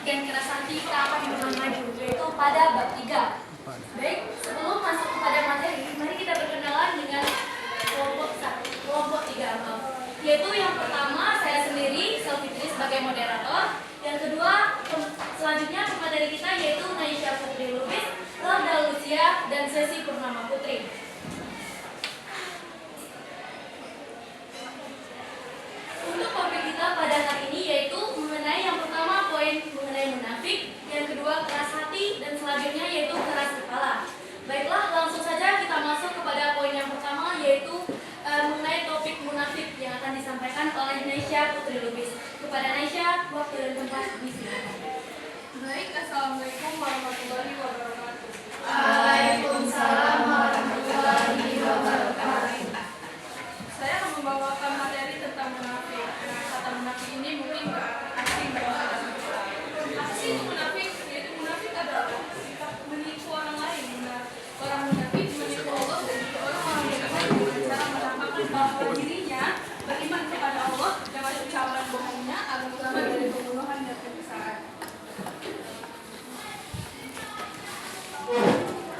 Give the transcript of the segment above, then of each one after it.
dan keras hati kita akan berulang maju, yaitu pada bab 3. Baik, sebelum masuk kepada materi, mari kita berkenalan dengan kelompok 3, yaitu yang pertama saya sendiri, Selvitri sebagai moderator. Yang kedua, selanjutnya pemateri kita yaitu Naisha Putri Lubis, Ralda Lucia, dan Sesi Purnama Putri. Untuk topik kita pada hari ini yaitu mengenai yang pertama poin mengenai munafik, yang kedua keras hati, dan selanjutnya yaitu keras kepala. Baiklah, langsung saja kita masuk kepada poin yang pertama yaitu mengenai topik munafik yang akan disampaikan oleh Naisha Putri Lubis. Kepada Naisha, waktu dan tempat disilakan. Baik, assalamualaikum warahmatullahi wabarakatuh. Waalaikumsalam warahmatullahi wabarakatuh. Saya akan membawakan materi tentang munafik. Kata munafik ini mungkin nggak asing bagi kita. Apa sih itu munafik? Yaitu munafik adalah sikap menipu orang lain. Orang munafik menipu Allah dan juga orang-orang yang beriman dengan cara menampakkan bahwa dirinya beriman kepada Allah dengan ucapan bohongnya agar selamat dari pembunuhan dan penyiksaan.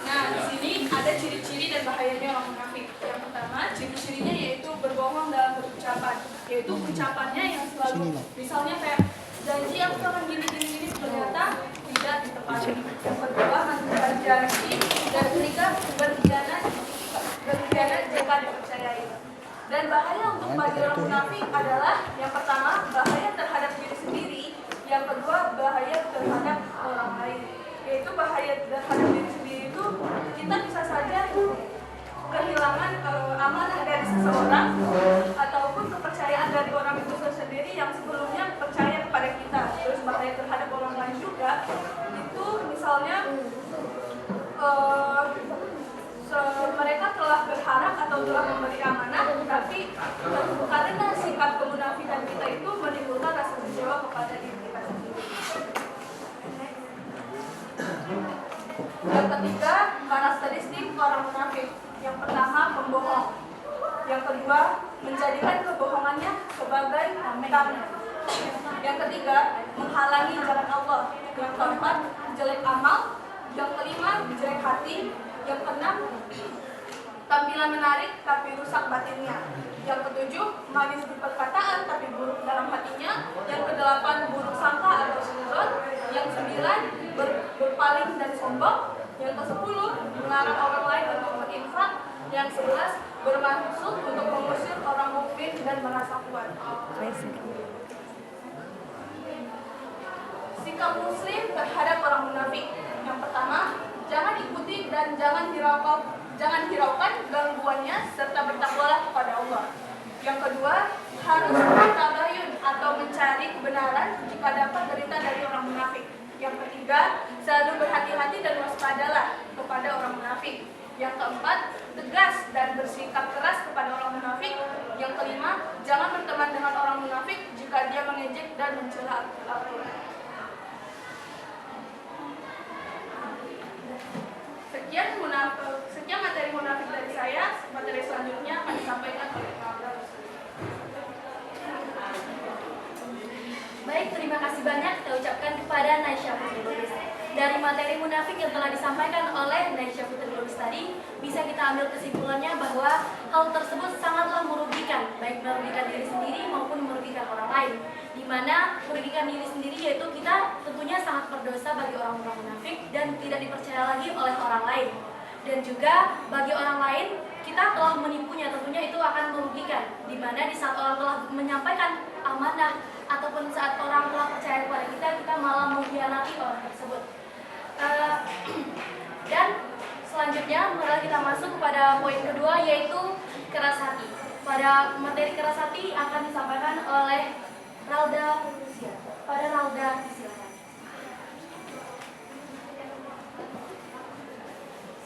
Nah, di sini ada ciri-ciri dan bahayanya orang munafik. Yang pertama, ciri-cirinya yaitu berbohong dalam berucapan, yaitu ucapannya yang selalu, misalnya kayak janji aku akan gini, ternyata tidak ditepati. Yang kedua, mengingkari janji, dan ketiga berkhianat jika dipercayai. Dan bahaya untuk bagi orang munafik adalah yang pertama, bahaya terhadap diri sendiri, yang kedua, bahaya terhadap orang lain. Yaitu bahaya terhadap diri sendiri itu kita bisa saja kehilangan amanah dari seseorang ataupun kepercayaan dari orang itu sendiri yang sebelumnya percaya kepada kita. Terus bahaya terhadap orang lain juga itu misalnya mereka telah berharap atau telah memberi amanah, tapi karena sikap kemunafikan kita itu menimbulkan rasa kecewa kepada diri kita sendiri. Yang ketiga, karakteristik orang munafik. Yang pertama, pembohong. Yang kedua, menjadikan kebohongannya sebagai tameng. Yang ketiga, menghalangi jalan Allah. Yang keempat, jelek amal. Yang kelima, jelek hati. Yang keenam, tampilan menarik tapi rusak batinnya. Yang ketujuh, manis di perkataan tapi buruk dalam hatinya. Yang kedelapan, buruk sangka atau suzon. Yang sembilan, berpaling dan sombong. Yang kesepuluh, mengarang orang lain untuk berinfak. Yang 11, bermaksud untuk mengusir orang mukmin dan merasa kuat. Sikap muslim terhadap orang munafik. Yang pertama, jangan ikuti dan jangan hiraukan gangguannya serta bertakwalah kepada Allah. Yang kedua, harus bertabayun atau mencari kebenaran jika dapat berita dari orang munafik. Yang ketiga, selalu berhati-hati dan waspadalah kepada orang munafik. Yang keempat, tegas dan bersikap keras kepada orang munafik. Yang kelima, jangan berteman dengan orang munafik jika dia mengejek dan mencela Al-Quran. Sekian materi munafik dari saya. Materi selanjutnya akan disampaikan oleh Ralda. Baik, terima kasih banyak kita ucapkan kepada Naisha Putri Lubis. Dari materi munafik yang telah disampaikan oleh Naisha Putri Lubis tadi, bisa kita ambil kesimpulannya bahwa hal tersebut sangatlah merugikan, baik merugikan diri sendiri maupun merugikan orang lain. Di mana merugikan diri sendiri yaitu kita tentunya sangat berdosa bagi orang-orang munafik dan tidak dipercaya lagi oleh orang lain. Dan juga bagi orang lain, kita telah menipunya, tentunya itu akan merugikan. Di mana di saat orang telah menyampaikan amanah ataupun saat orang telah percaya kepada kita, kita malah mengkhianati orang tersebut. Dan selanjutnya mari kita masuk kepada poin kedua yaitu keras hati. Pada materi keras hati akan disampaikan oleh Ralda Lucia. Pada Ralda, silakan.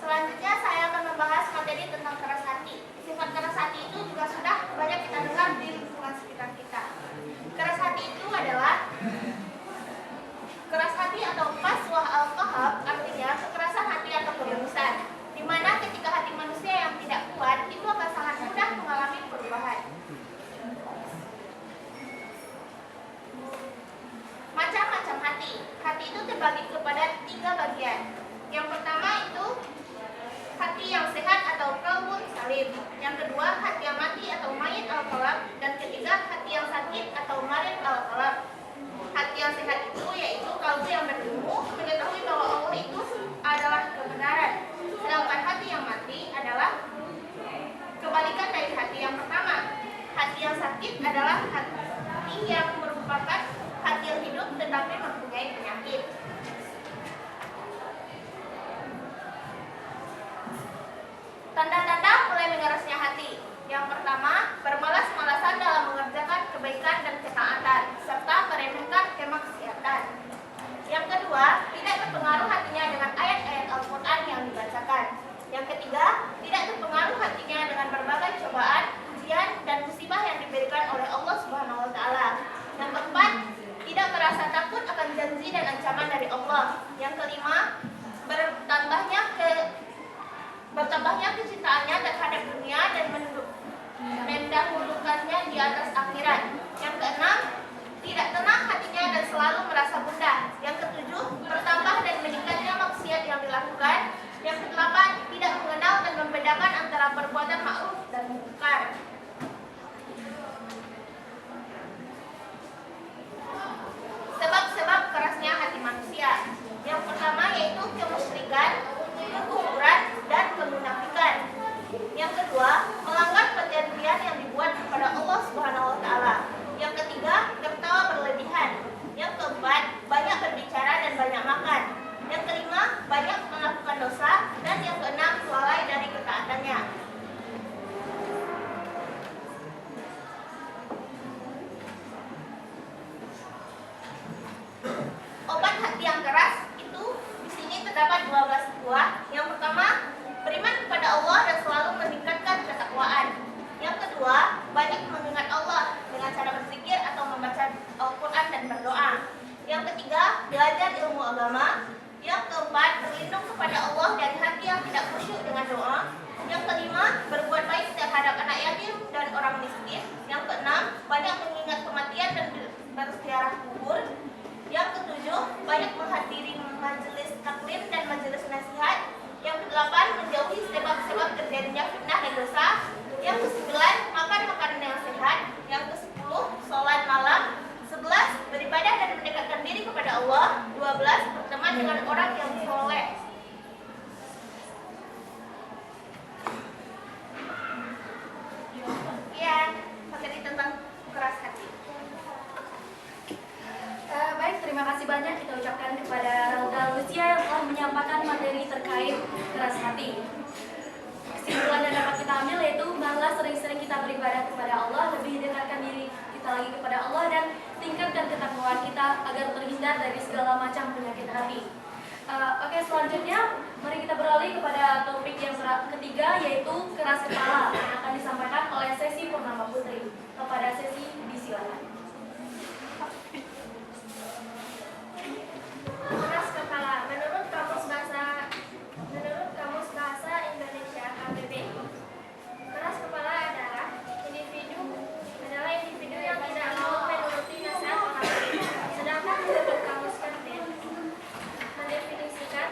Selanjutnya saya akan membahas materi tentang keras hati. Sifat keras hati itu juga sudah banyak kita dengar di lingkungan sekitar kita. Keras hati itu adalah keras hati atau qaswah al-qahab, artinya kekerasan hati atau kegemusan. Di mana ketika hati manusia yang tidak kuat itu akan sangat mudah mengalami perubahan. Macam-macam hati yang merupakan hati yang hidup tetapi mempunyai penyakit. Tanda-tanda mulai mengerasnya hati. Yang pertama, bermalas-malasan dalam mengerjakan kebaikan dan ketaatan, serta meremehkan kemaksiatan. Yang kedua, tidak terpengaruh hatinya dengan ayat-ayat Al-Quran yang dibacakan. Yang ketiga, tidak terpengaruh hatinya dengan berbagai cobaan, ujian, dan musibah yang diberikan oleh Allah Subhanahu wa Ta'ala. Yang keempat, tidak merasa takut akan janji dan ancaman dari Allah. Yang kelima, bertambahnya kecintaannya terhadap dunia dan mendahulukannya di atas akhirat. Yang keenam, tidak tenang hatinya dan selalu merasa gundah. Yang ketujuh, bertambah dan meningkatnya maksiat yang dilakukan. Yang kedelapan, tidak mengenal dan membedakan antara perbuatan ma'ruf dan munkar. Sebab-sebab kerasnya hati manusia. Yang pertama yaitu kemusyrikan, kekufuran, dan kemunafikan. Yang kedua, melanggar perjanjian yang dibuat kepada Allah Subhanahu wa Ta'ala. Yang ketiga, tertawa berlebihan. Yang keempat, banyak berbicara dan banyak makan. Yang kelima, banyak melakukan dosa. Dan yang keenam, lalai dari ketaatannya. Obat hati yang keras itu di sini terdapat 12 buah. Yang pertama, beriman kepada Allah dan selalu meningkatkan ketakwaan. Yang kedua, banyak mengingat Allah dengan cara berzikir atau membaca Al-Quran dan berdoa. Yang ketiga, belajar ilmu agama. Yang keempat, berlindung kepada Allah dari hati yang tidak khusyuk dengan doa. Yang kelima, berbuat baik terhadap anak yatim dan orang miskin. Yang keenam, banyak mengingat kematian dan berziarah kubur. Yang ketujuh, banyak menghadiri majelis taklim dan majelis nasihat. Yang kedelapan, menjauhi sebab-sebab terjadinya fitnah dan dosa. Yang kesembilan, makan makanan yang sehat. Yang kesepuluh, sholat malam. 11, beribadah dan mendekatkan diri kepada Allah. 12, berteman dengan orang yang soleh. Sekian materi tentang keras hati. Baik, terima kasih banyak kita ucapkan kepada Rauda Lucia yang telah menyampaikan materi terkait keras hati. Kesimpulan yang dapat kita ambil yaitu bahwa sering-sering kita beribadah kepada Allah, lebih dekatkan diri kita lagi kepada Allah, dan tingkatkan ketakwaan kita agar terhindar dari segala macam penyakit hati. Oke, selanjutnya mari kita beralih kepada topik yang ketiga yaitu keras kepala yang akan disampaikan oleh Sesi Purnama Putri. Kepada Sesi disilakan. Keras kepala. Menurut Kamus Bahasa Indonesia KBBI, keras kepala adalah individu yang tidak mau menuruti nasihat orang lain. Sedangkan menurut Kamus Kerten mendefinisikan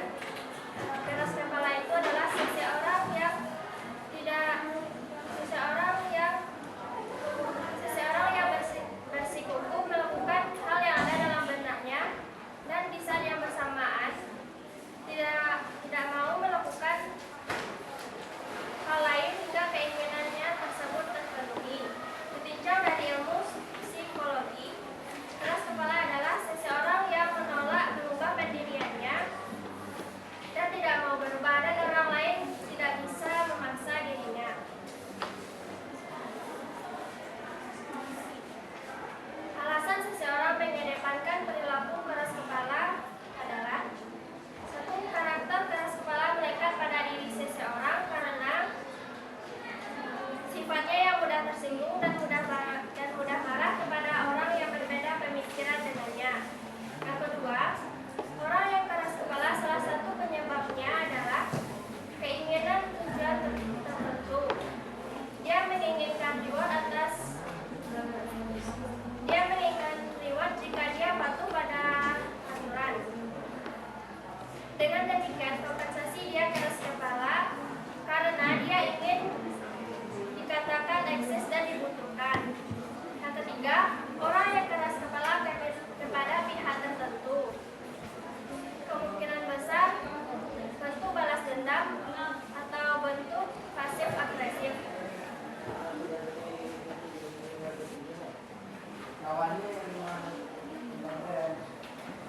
keras kepala itu adalah seseorang yang bersikukuh melakukan hal yang ada dalam benaknya, dan di saat yang bersamaan tidak mau melakukan hal lain hingga keinginannya tersebut terpenuhi. Ditinjau dari ilmu psikologi, keras kepala adalah seseorang yang menolak mengubah pendiriannya dan tidak mau berubah, dan orang lain tidak bisa memaksa dirinya. Alasan seseorang mengedepankan perilaku keras kepala adalah: satu, karakter keras kepala melekat pada diri seseorang karena sifatnya yang mudah tersinggung dan mudah marah kepada orang yang berbeda pemikiran dengannya. Yang kedua, orang yang keras kepala salah satu penyebabnya adalah keinginan tujuan tertentu. Dia menginginkan reward jika dia patuh pada aturan. Dengan demikian, kompensasi dia keras kepala karena dia ingin dikatakan eksis dan dibutuhkan. Yang ketiga, orang yang keras kepala kepada pihak tertentu. Kemungkinan besar bentuk balas dendam atau bentuk pasif agresif.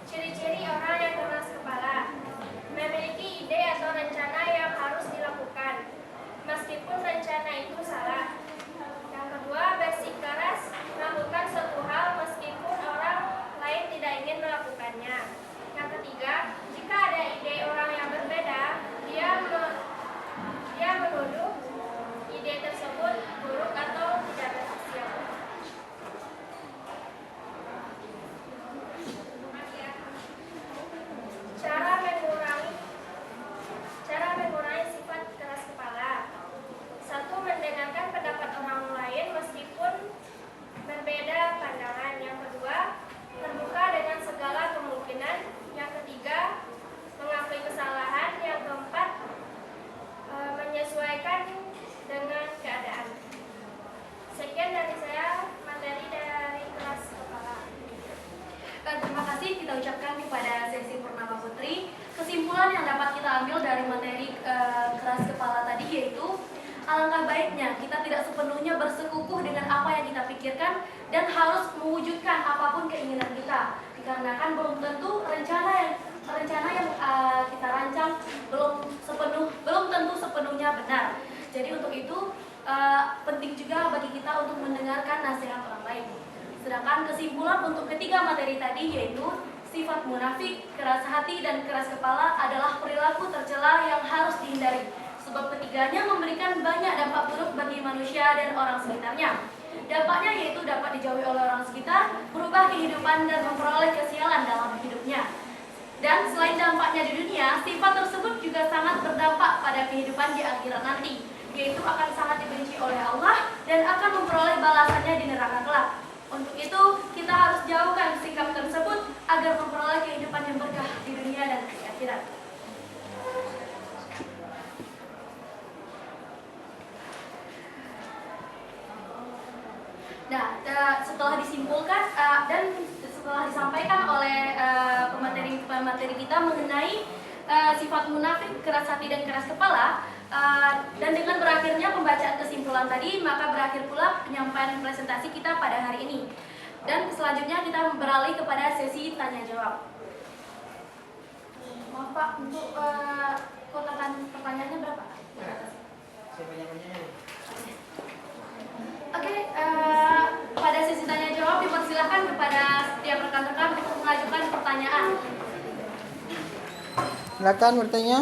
Ciri-ciri orang yang keras kepala. Memiliki ide atau rencana yang harus dilakukan, meskipun rencana itu salah. Yang kedua, bersikeras melakukan suatu hal meskipun orang lain tidak ingin melakukannya. Yang ketiga, jika ada ide orang yang berbeda, dia menuduh ide tersebut buruk atau tidak berhasil. Cara mengurangi sifat keras kepala. 1. Mendengarkan pendapat orang lain meskipun berbeda pandangan. Yang kedua, terbuka dengan segala kemungkinan. Yang ketiga, mengakui kesalahan. Yang keempat, menyesuaikan dengan keadaan. Sekian dari saya, materi dari keras kepala. Terima kasih kita ucapkan kepada sesi Purnama Putri. Kesimpulan yang dapat kita ambil dari materi keras kepala tadi yaitu alangkah baiknya kita tidak sepenuhnya bersekukuh dengan apa yang kita pikirkan dan harus mewujudkan apapun keinginan kita. Dikarenakan belum tentu rencana yang kita rancang belum tentu sepenuhnya benar. Jadi untuk itu penting juga bagi kita untuk mendengarkan nasihat orang lain. Sedangkan kesimpulan untuk ketiga materi tadi yaitu sifat munafik, keras hati, dan keras kepala adalah perilaku tercela yang harus dihindari. Sebab ketiganya memberikan banyak dampak buruk bagi manusia dan orang sekitarnya. Dampaknya yaitu dapat dijauhi oleh orang sekitar, merubah kehidupan dan memperoleh kesialan dalam hidupnya. Dan selain dampaknya di dunia, sifat tersebut juga sangat berdampak pada kehidupan di akhirat nanti, yaitu akan sangat dibenci oleh Allah dan akan memperoleh balasannya di neraka kelak. Untuk itu, kita harus jauhkan sikap tersebut agar memperoleh kehidupan yang berkah di dunia dan di akhirat. Nah, setelah disimpulkan dan setelah disampaikan oleh pemateri kita mengenai sifat munafik, keras hati, dan keras kepala, dan dengan berakhirnya pembacaan kesimpulan tadi, maka berakhir pula penyampaian presentasi kita pada hari ini. Dan selanjutnya kita beralih kepada sesi tanya jawab. Maaf Pak, untuk kotakan pertanyaannya berapa? Oke, pada sesi tanya jawab dipersilakan kepada setiap rekan-rekan untuk mengajukan pertanyaan. Silakan bertanya.